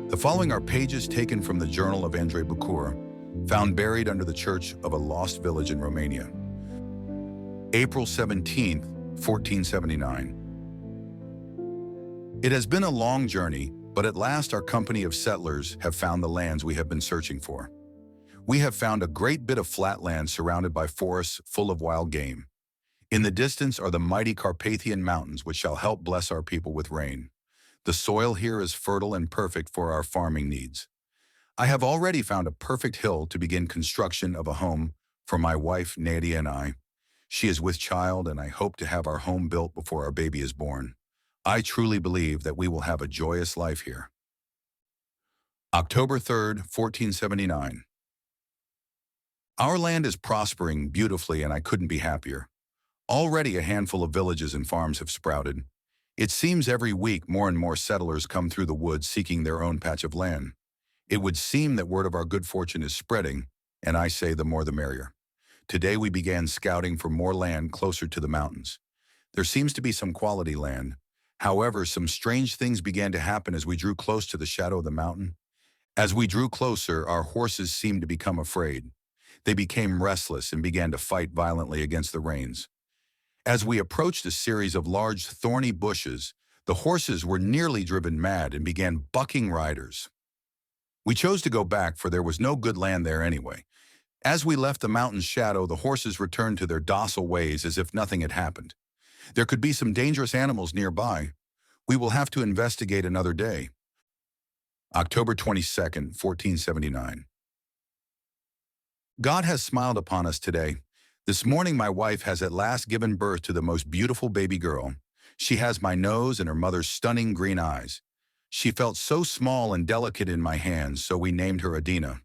The following are pages taken from the journal of Andrei Bucur, found buried under the church of a lost village in Romania. April 17th, 1479. It has been a long journey, but at last our company of settlers have found the lands we have been searching for. We have found a great bit of flat land surrounded by forests full of wild game. In the distance are the mighty Carpathian Mountains, which shall help bless our people with rain. The soil here is fertile and perfect for our farming needs. I have already found a perfect hill to begin construction of a home for my wife, Nadia, and I. She is with child, and I hope to have our home built before our baby is born. I truly believe that we will have a joyous life here. October 3rd, 1479. Our land is prospering beautifully, and I couldn't be happier. Already a handful of villages and farms have sprouted. It seems every week more and more settlers come through the woods seeking their own patch of land. It would seem that word of our good fortune is spreading, and I say the more the merrier. Today we began scouting for more land closer to the mountains. There seems to be some quality land. However, some strange things began to happen as we drew close to the shadow of the mountain. As we drew closer, our horses seemed to become afraid. They became restless and began to fight violently against the reins. As we approached a series of large thorny bushes, the horses were nearly driven mad and began bucking riders. We chose to go back, for there was no good land there anyway. As we left the mountain's shadow, the horses returned to their docile ways as if nothing had happened. There could be some dangerous animals nearby. We will have to investigate another day. October 22nd, 1479. God has smiled upon us today. This morning my wife has at last given birth to the most beautiful baby girl. She has my nose and her mother's stunning green eyes. She felt so small and delicate in my hands, so we named her Adina.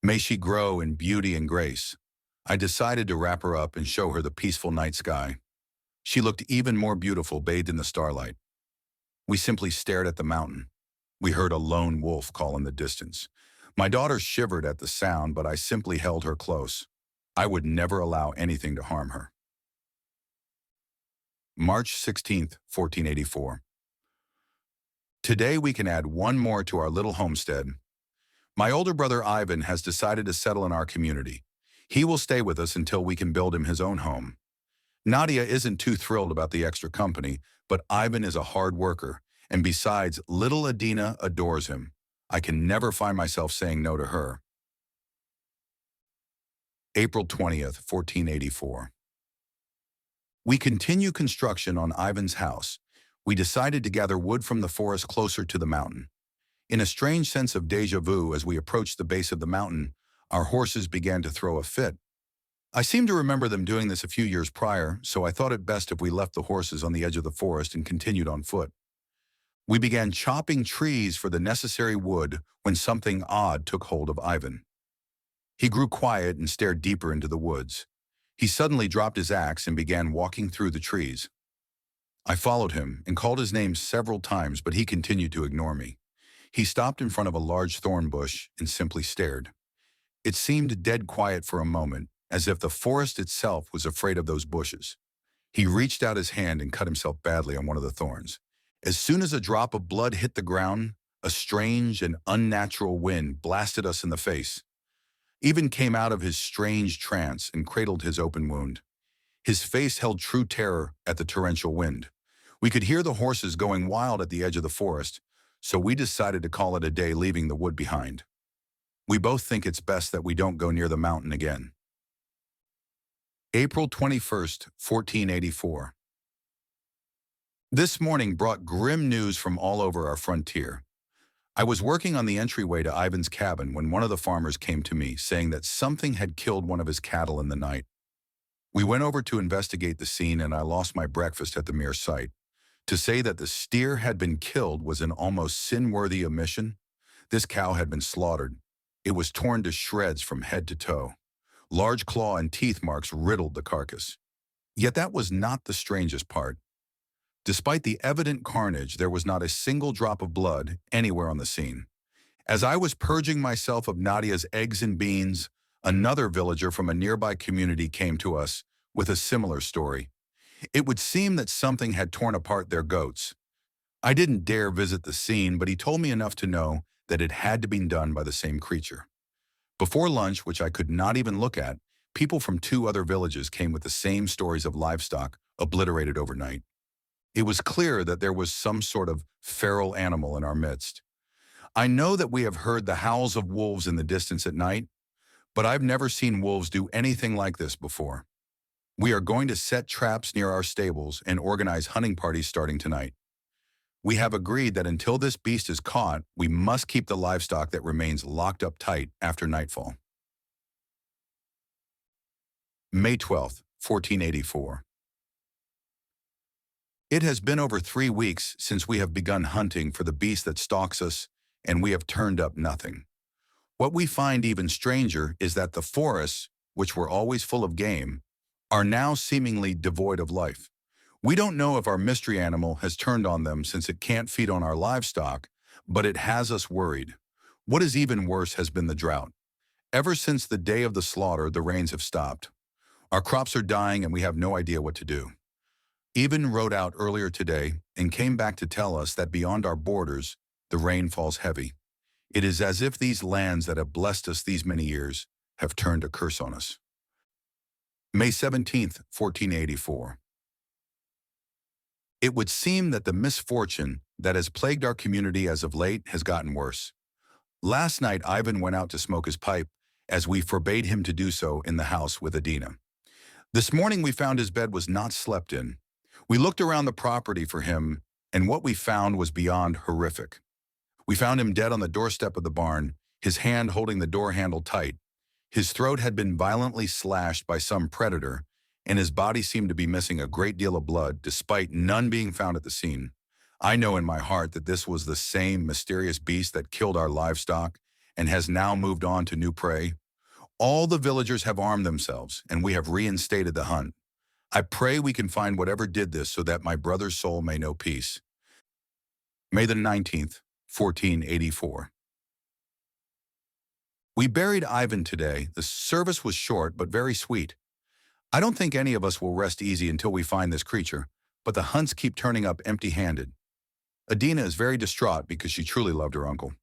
May she grow in beauty and grace. I decided to wrap her up and show her the peaceful night sky. She looked even more beautiful bathed in the starlight. We simply stared at the mountain. We heard a lone wolf call in the distance. My daughter shivered at the sound, but I simply held her close. I would never allow anything to harm her. March 16th, 1484. Today we can add one more to our little homestead. My older brother Ivan has decided to settle in our community. He will stay with us until we can build him his own home. Nadia isn't too thrilled about the extra company, but Ivan is a hard worker, and besides, little Adina adores him. I can never find myself saying no to her. April 20th, 1484. We continue construction on Ivan's house. We decided to gather wood from the forest closer to the mountain. In a strange sense of déjà vu, as we approached the base of the mountain, our horses began to throw a fit. I seem to remember them doing this a few years prior, so I thought it best if we left the horses on the edge of the forest and continued on foot. We began chopping trees for the necessary wood when something odd took hold of Ivan. He grew quiet and stared deeper into the woods. He suddenly dropped his axe and began walking through the trees. I followed him and called his name several times, but he continued to ignore me. He stopped in front of a large thorn bush and simply stared. It seemed dead quiet for a moment, as if the forest itself was afraid of those bushes. He reached out his hand and cut himself badly on one of the thorns. As soon as a drop of blood hit the ground, a strange and unnatural wind blasted us in the face. Ivan came out of his strange trance and cradled his open wound. His face held true terror at the torrential wind. We could hear the horses going wild at the edge of the forest, so we decided to call it a day, leaving the wood behind. We both think it's best that we don't go near the mountain again. April 21st, 1484. This morning brought grim news from all over our frontier. I was working on the entryway to Ivan's cabin when one of the farmers came to me, saying that something had killed one of his cattle in the night. We went over to investigate the scene, and I lost my breakfast at the mere sight. To say that the steer had been killed was an almost sin-worthy omission. This cow had been slaughtered. It was torn to shreds from head to toe. Large claw and teeth marks riddled the carcass. Yet that was not the strangest part. Despite the evident carnage, there was not a single drop of blood anywhere on the scene. As I was purging myself of Nadia's eggs and beans, another villager from a nearby community came to us with a similar story. It would seem that something had torn apart their goats. I didn't dare visit the scene, but he told me enough to know that it had to be done by the same creature. Before lunch, which I could not even look at, people from 2 other villages came with the same stories of livestock obliterated overnight. It was clear that there was some sort of feral animal in our midst. I know that we have heard the howls of wolves in the distance at night, but I've never seen wolves do anything like this before. We are going to set traps near our stables and organize hunting parties starting tonight. We have agreed that until this beast is caught, we must keep the livestock that remains locked up tight after nightfall. May 12th, 1484. It has been over 3 weeks since we have begun hunting for the beast that stalks us, and we have turned up nothing. What we find even stranger is that the forests, which were always full of game, are now seemingly devoid of life. We don't know if our mystery animal has turned on them since it can't feed on our livestock, but it has us worried. What is even worse has been the drought. Ever since the day of the slaughter, the rains have stopped. Our crops are dying and we have no idea what to do. Even rode out earlier today and came back to tell us that beyond our borders, the rain falls heavy. It is as if these lands that have blessed us these many years have turned a curse on us. May 17th, 1484. It would seem that the misfortune that has plagued our community as of late has gotten worse. Last night, Ivan went out to smoke his pipe, as we forbade him to do so in the house with Adina. This morning, we found his bed was not slept in. We looked around the property for him, and what we found was beyond horrific. We found him dead on the doorstep of the barn, his hand holding the door handle tight. His throat had been violently slashed by some predator, and his body seemed to be missing a great deal of blood, despite none being found at the scene. I know in my heart that this was the same mysterious beast that killed our livestock and has now moved on to new prey. All the villagers have armed themselves, and we have reinstated the hunt. I pray we can find whatever did this so that my brother's soul may know peace. May the 19th, 1484. We buried Ivan today. The service was short but very sweet. I don't think any of us will rest easy until we find this creature, but the hunts keep turning up empty-handed. Adina is very distraught because she truly loved her uncle.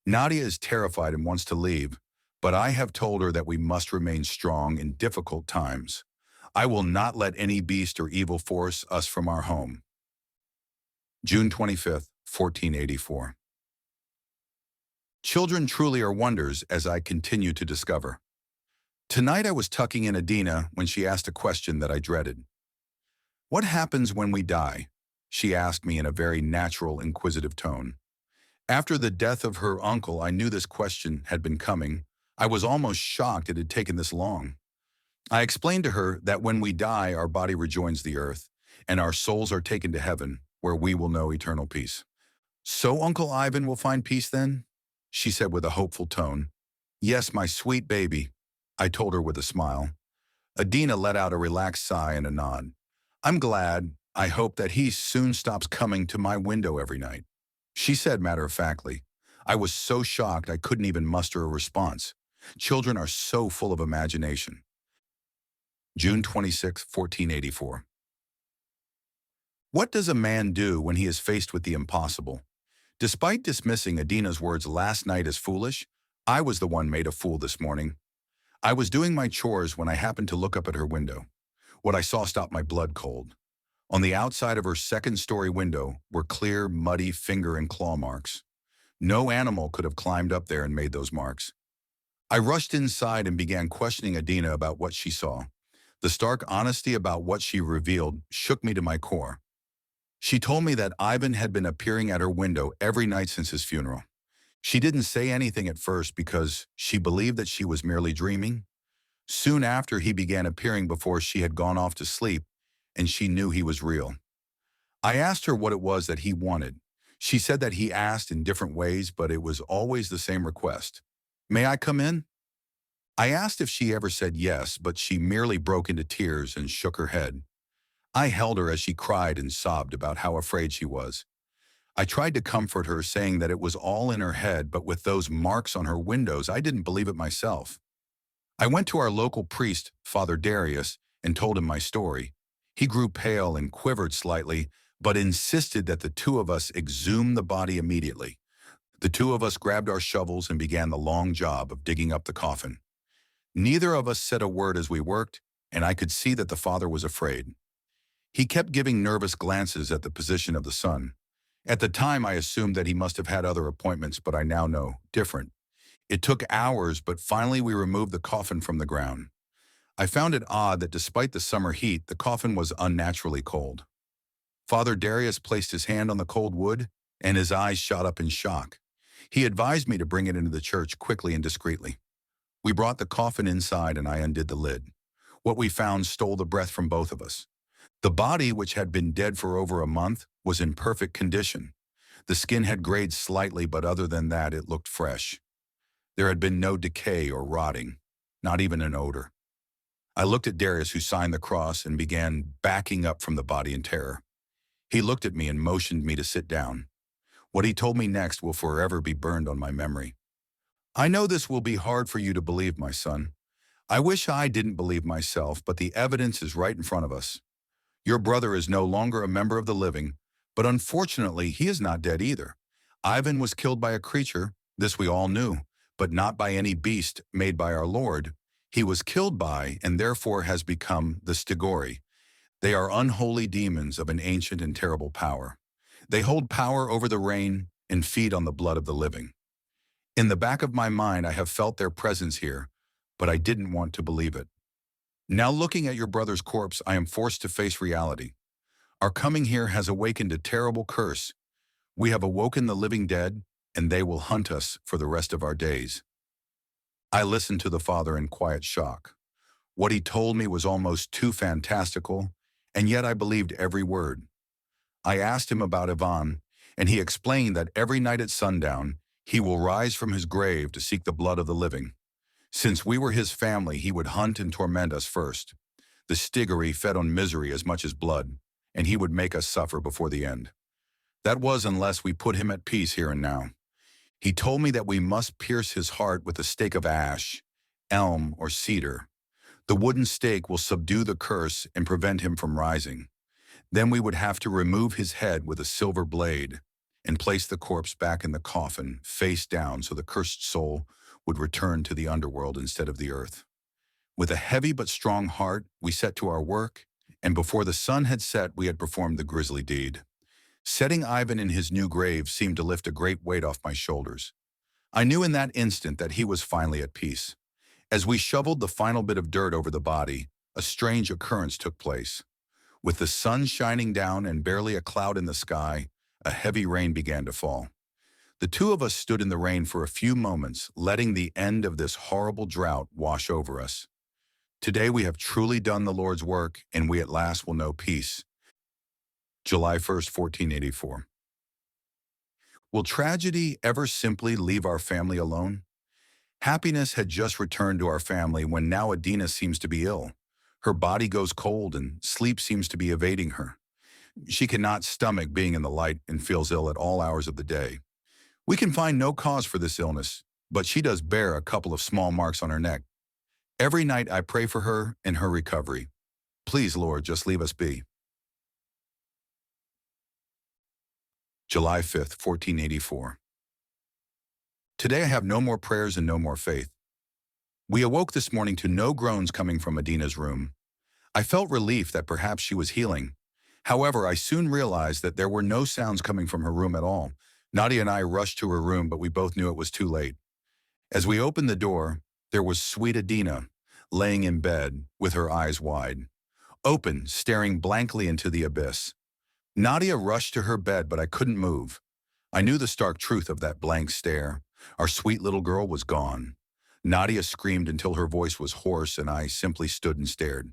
Nadia is terrified and wants to leave, but I have told her that we must remain strong in difficult times. I will not let any beast or evil force us from our home. June 25th, 1484. Children truly are wonders, as I continue to discover. Tonight I was tucking in Adina when she asked a question that I dreaded. "What happens when we die?" she asked me in a very natural, inquisitive tone. After the death of her uncle, I knew this question had been coming. I was almost shocked it had taken this long. I explained to her that when we die, our body rejoins the earth, and our souls are taken to heaven, where we will know eternal peace. "So Uncle Ivan will find peace then?" she said with a hopeful tone. "Yes, my sweet baby," I told her with a smile. Adina let out a relaxed sigh and a nod. "I'm glad. I hope that he soon stops coming to my window every night," she said matter-of-factly. I was so shocked I couldn't even muster a response. Children are so full of imagination. June 26, 1484. What does a man do when he is faced with the impossible? Despite dismissing Adina's words last night as foolish, I was the one made a fool this morning. I was doing my chores when I happened to look up at her window. What I saw stopped my blood cold. On the outside of her second-story window were clear, muddy finger and claw marks. No animal could have climbed up there and made those marks. I rushed inside and began questioning Adina about what she saw. The stark honesty about what she revealed shook me to my core. She told me that Ivan had been appearing at her window every night since his funeral. She didn't say anything at first because she believed that she was merely dreaming. Soon after, he began appearing before she had gone off to sleep, and she knew he was real. I asked her what it was that he wanted. She said that he asked in different ways, but it was always the same request. "May I come in?" I asked if she ever said yes, but she merely broke into tears and shook her head. I held her as she cried and sobbed about how afraid she was. I tried to comfort her, saying that it was all in her head, but with those marks on her windows, I didn't believe it myself. I went to our local priest, Father Darius, and told him my story. He grew pale and quivered slightly, but insisted that the two of us exhume the body immediately. The two of us grabbed our shovels and began the long job of digging up the coffin. Neither of us said a word as we worked, and I could see that the father was afraid. He kept giving nervous glances at the position of the sun. At the time, I assumed that he must have had other appointments, but I now know different. It took hours, but finally we removed the coffin from the ground. I found it odd that despite the summer heat, the coffin was unnaturally cold. Father Darius placed his hand on the cold wood, and his eyes shot up in shock. He advised me to bring it into the church quickly and discreetly. We brought the coffin inside, and I undid the lid. What we found stole the breath from both of us. The body, which had been dead for over a month, was in perfect condition. The skin had grayed slightly, but other than that, it looked fresh. There had been no decay or rotting, not even an odor. I looked at Darius, who signed the cross, and began backing up from the body in terror. He looked at me and motioned me to sit down. What he told me next will forever be burned on my memory. I know this will be hard for you to believe, my son. I wish I didn't believe myself, but the evidence is right in front of us. Your brother is no longer a member of the living, but unfortunately he is not dead either. Ivan was killed by a creature, this we all knew, but not by any beast made by our Lord. He was killed by, and therefore has become, the Stigori. They are unholy demons of an ancient and terrible power. They hold power over the rain and feed on the blood of the living. In the back of my mind, I have felt their presence here, but I didn't want to believe it. Now looking at your brother's corpse, I am forced to face reality. Our coming here has awakened a terrible curse. We have awoken the living dead, and they will hunt us for the rest of our days. I listened to the father in quiet shock. What he told me was almost too fantastical, and yet I believed every word. I asked him about Ivan, and he explained that every night at sundown, he will rise from his grave to seek the blood of the living. Since we were his family, he would hunt and torment us first. The Stigori fed on misery as much as blood, and he would make us suffer before the end. That was unless we put him at peace here and now. He told me that we must pierce his heart with a stake of ash, elm, or cedar. The wooden stake will subdue the curse and prevent him from rising. Then we would have to remove his head with a silver blade and place the corpse back in the coffin, face down, so the cursed soul would return to the underworld instead of the earth. With a heavy but strong heart, we set to our work, and before the sun had set, we had performed the grisly deed. Setting Ivan in his new grave seemed to lift a great weight off my shoulders. I knew in that instant that he was finally at peace. As we shoveled the final bit of dirt over the body, a strange occurrence took place. With the sun shining down and barely a cloud in the sky, a heavy rain began to fall. The two of us stood in the rain for a few moments, letting the end of this horrible drought wash over us. Today we have truly done the Lord's work, and we at last will know peace. July 1st, 1484. Will tragedy ever simply leave our family alone? Happiness had just returned to our family when now Adina seems to be ill. Her body goes cold and sleep seems to be evading her. She cannot stomach being in the light and feels ill at all hours of the day. We can find no cause for this illness, but she does bear a couple of small marks on her neck. Every night I pray for her and her recovery. Please, Lord, just leave us be. July 5th, 1484. Today I have no more prayers and no more faith. We awoke this morning to no groans coming from Adina's room. I felt relief that perhaps she was healing. However, I soon realized that there were no sounds coming from her room at all. Nadia and I rushed to her room, but we both knew it was too late. As we opened the door, there was sweet Adina, laying in bed with her eyes wide, open, staring blankly into the abyss. Nadia rushed to her bed, but I couldn't move. I knew the stark truth of that blank stare. Our sweet little girl was gone. Nadia screamed until her voice was hoarse, and I simply stood and stared.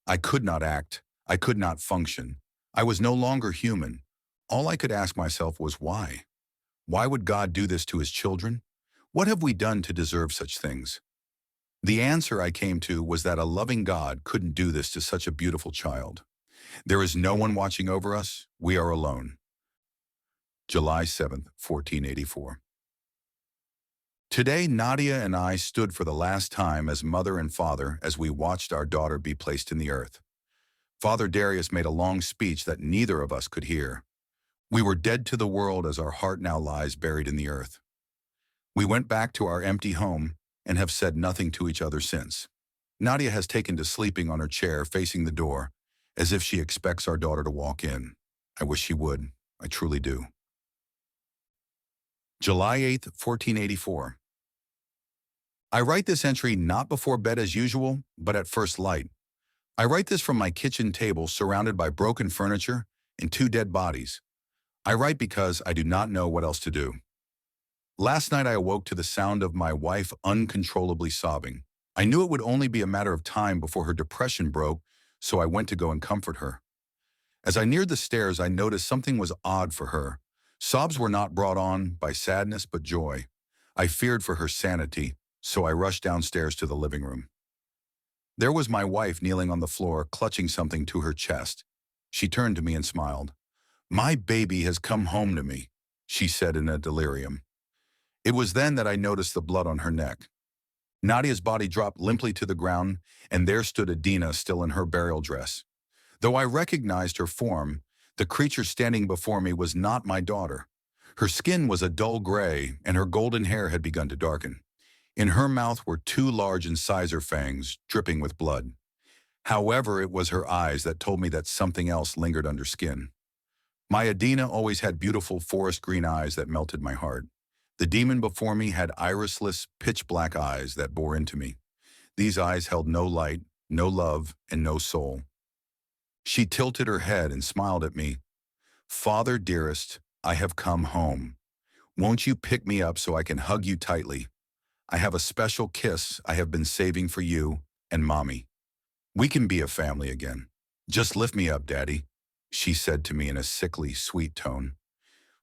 I could not act. I could not function. I was no longer human. All I could ask myself was why? Why would God do this to his children? What have we done to deserve such things? The answer I came to was that a loving God couldn't do this to such a beautiful child. There is no one watching over us. We are alone. July 7th, 1484. Today, Nadia and I stood for the last time as mother and father as we watched our daughter be placed in the earth. Father Darius made a long speech that neither of us could hear. We were dead to the world as our heart now lies buried in the earth. We went back to our empty home and have said nothing to each other since. Nadia has taken to sleeping on her chair facing the door, as if she expects our daughter to walk in. I wish she would. I truly do. July 8th, 1484. I write this entry not before bed as usual, but at first light. I write this from my kitchen table surrounded by broken furniture and two dead bodies. I write because I do not know what else to do. Last night I awoke to the sound of my wife uncontrollably sobbing. I knew it would only be a matter of time before her depression broke, so I went to go and comfort her. As I neared the stairs, I noticed something was odd for her. Sobs were not brought on by sadness but joy. I feared for her sanity, so I rushed downstairs to the living room. There was my wife kneeling on the floor, clutching something to her chest. She turned to me and smiled. "My baby has come home to me," she said in a delirium. It was then that I noticed the blood on her neck. Nadia's body dropped limply to the ground, and there stood Adina still in her burial dress. Though I recognized her form, the creature standing before me was not my daughter. Her skin was a dull gray, and her golden hair had begun to darken. In her mouth were two large incisor fangs, dripping with blood. However, it was her eyes that told me that something else lingered under skin. My Adina always had beautiful forest green eyes that melted my heart. The demon before me had irisless, pitch-black eyes that bore into me. These eyes held no light, no love, and no soul. She tilted her head and smiled at me. "Father, dearest, I have come home. Won't you pick me up so I can hug you tightly? I have a special kiss I have been saving for you and Mommy. We can be a family again. Just lift me up, Daddy," she said to me in a sickly, sweet tone.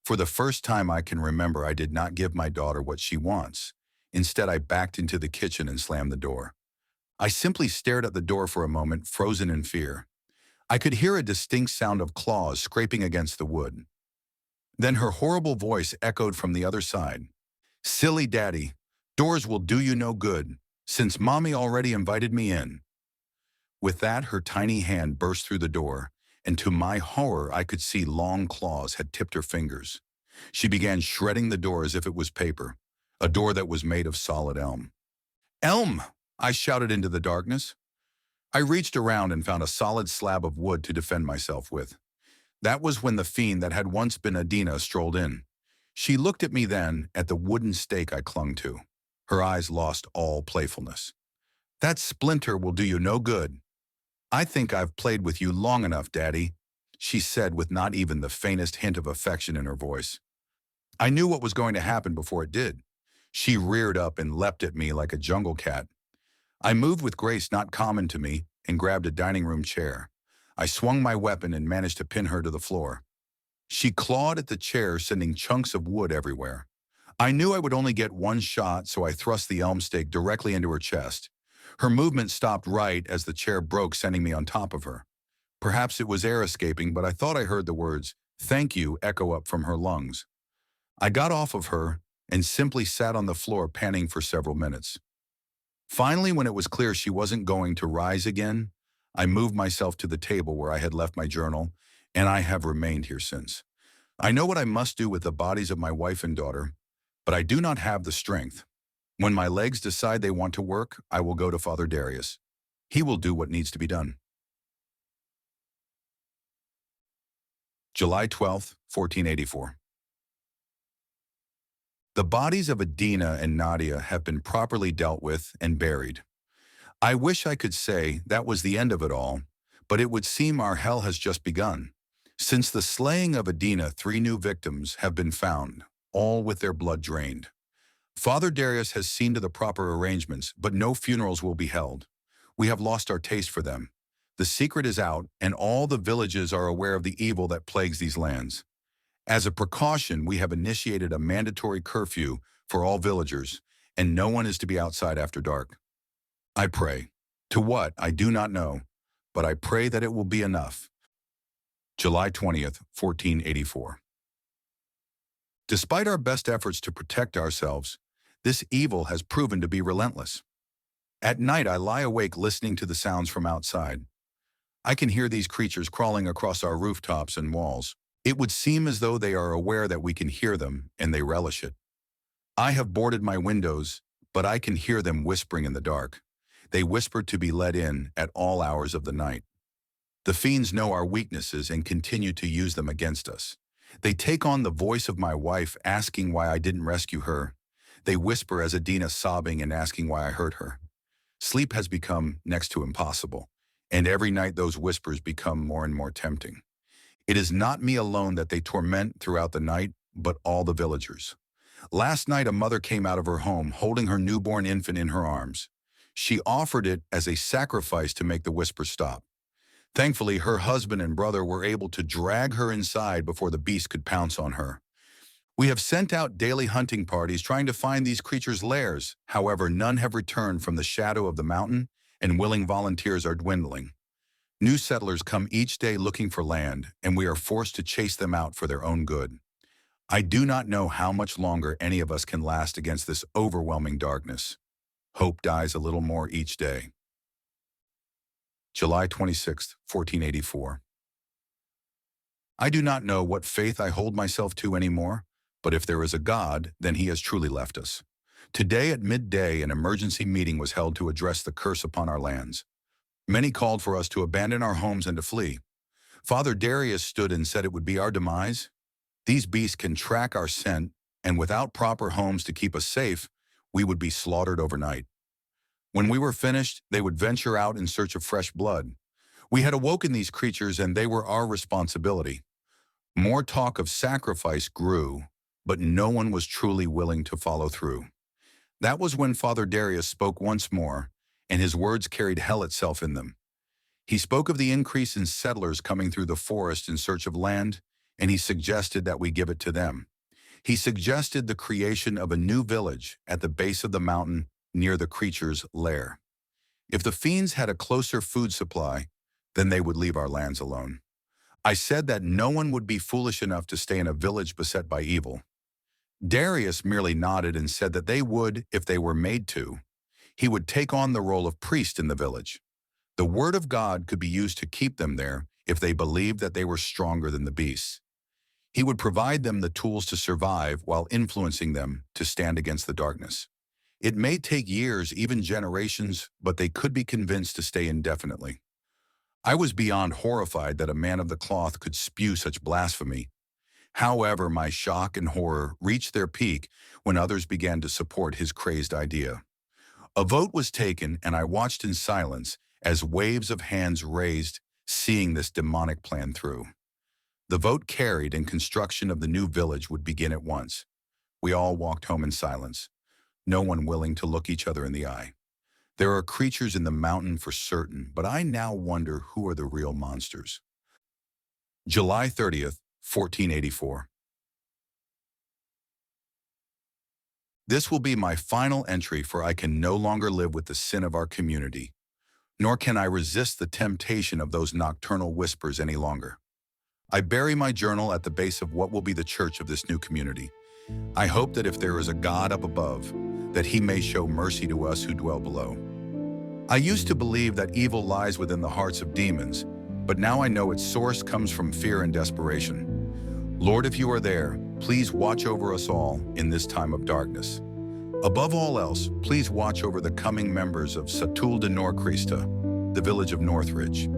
For the first time I can remember, I did not give my daughter what she wants. Instead, I backed into the kitchen and slammed the door. I simply stared at the door for a moment, frozen in fear. I could hear a distinct sound of claws scraping against the wood. Then her horrible voice echoed from the other side. "Silly Daddy, doors will do you no good, since Mommy already invited me in." With that, her tiny hand burst through the door, and to my horror, I could see long claws had tipped her fingers. She began shredding the door as if it was paper, a door that was made of solid elm. "Elm!" I shouted into the darkness. I reached around and found a solid slab of wood to defend myself with. That was when the fiend that had once been Adina strolled in. She looked at me then, at the wooden stake I clung to. Her eyes lost all playfulness. "That splinter will do you no good. I think I've played with you long enough, Daddy," she said with not even the faintest hint of affection in her voice. I knew what was going to happen before it did. She reared up and leapt at me like a jungle cat. I moved with grace not common to me and grabbed a dining room chair. I swung my weapon and managed to pin her to the floor. She clawed at the chair, sending chunks of wood everywhere. I knew I would only get one shot, so I thrust the elm stake directly into her chest. Her movement stopped right as the chair broke, sending me on top of her. Perhaps it was air escaping, but I thought I heard the words, "Thank you," echo up from her lungs. I got off of her and simply sat on the floor panting for several minutes. Finally, when it was clear she wasn't going to rise again, I moved myself to the table where I had left my journal, and I have remained here since. I know what I must do with the bodies of my wife and daughter, but I do not have the strength. When my legs decide they want to work, I will go to Father Darius. He will do what needs to be done. July 12th, 1484. The bodies of Adina and Nadia have been properly dealt with and buried. I wish I could say that was the end of it all, but it would seem our hell has just begun. Since the slaying of Adina, 3 new victims have been found, all with their blood drained. Father Darius has seen to the proper arrangements, but no funerals will be held. We have lost our taste for them. The secret is out, and all the villages are aware of the evil that plagues these lands. As a precaution, we have initiated a mandatory curfew for all villagers, and no one is to be outside after dark. I pray. To what, I do not know, but I pray that it will be enough. July 20th, 1484. Despite our best efforts to protect ourselves, this evil has proven to be relentless. At night, I lie awake listening to the sounds from outside. I can hear these creatures crawling across our rooftops and walls. It would seem as though they are aware that we can hear them, and they relish it. I have boarded my windows, but I can hear them whispering in the dark. They whisper to be let in at all hours of the night. The fiends know our weaknesses and continue to use them against us. They take on the voice of my wife asking why I didn't rescue her. They whisper as Adina sobbing and asking why I hurt her. Sleep has become next to impossible, and every night those whispers become more and more tempting. It is not me alone that they torment throughout the night, but all the villagers. Last night a mother came out of her home holding her newborn infant in her arms. She offered it as a sacrifice to make the whisper stop. Thankfully, her husband and brother were able to drag her inside before the beast could pounce on her. We have sent out daily hunting parties trying to find these creatures' lairs. However, none have returned from the shadow of the mountain, and willing volunteers are dwindling. New settlers come each day looking for land, and we are forced to chase them out for their own good. I do not know how much longer any of us can last against this overwhelming darkness. Hope dies a little more each day. July 26, 1484. I do not know what faith I hold myself to anymore, but if there is a God, then he has truly left us. Today at midday, an emergency meeting was held to address the curse upon our lands. Many called for us to abandon our homes and to flee. Father Darius stood and said it would be our demise. These beasts can track our scent, and without proper homes to keep us safe, we would be slaughtered overnight. When we were finished, they would venture out in search of fresh blood. We had awoken these creatures, and they were our responsibility. More talk of sacrifice grew, but no one was truly willing to follow through. That was when Father Darius spoke once more, and his words carried hell itself in them. He spoke of the increase in settlers coming through the forest in search of land, and he suggested that we give it to them. He suggested the creation of a new village at the base of the mountain near the creature's lair. If the fiends had a closer food supply, then they would leave our lands alone. I said that no one would be foolish enough to stay in a village beset by evil. Darius merely nodded and said that they would if they were made to. He would take on the role of priest in the village. The word of God could be used to keep them there if they believed that they were stronger than the beasts. He would provide them the tools to survive while influencing them to stand against the darkness. It may take years, even generations, but they could be convinced to stay indefinitely. I was beyond horrified that a man of the cloth could spew such blasphemy. However, my shock and horror reached their peak when others began to support his crazed idea. A vote was taken, and I watched in silence as waves of hands raised, seeing this demonic plan through. The vote carried, and construction of the new village would begin at once. We all walked home in silence, no one willing to look each other in the eye. There are creatures in the mountain for certain, but I now wonder who are the real monsters. July 30th, 1484. This will be my final entry, for I can no longer live with the sin of our community, nor can I resist the temptation of those nocturnal whispers any longer. I bury my journal at the base of what will be the church of this new community. I hope that if there is a God up above, that he may show mercy to us who dwell below. I used to believe that evil lies within the hearts of demons, but now I know its source comes from fear and desperation. Lord, if you are there, please watch over us all in this time of darkness. Above all else, please watch over the coming members of Satul de Norcrista, the village of Northridge.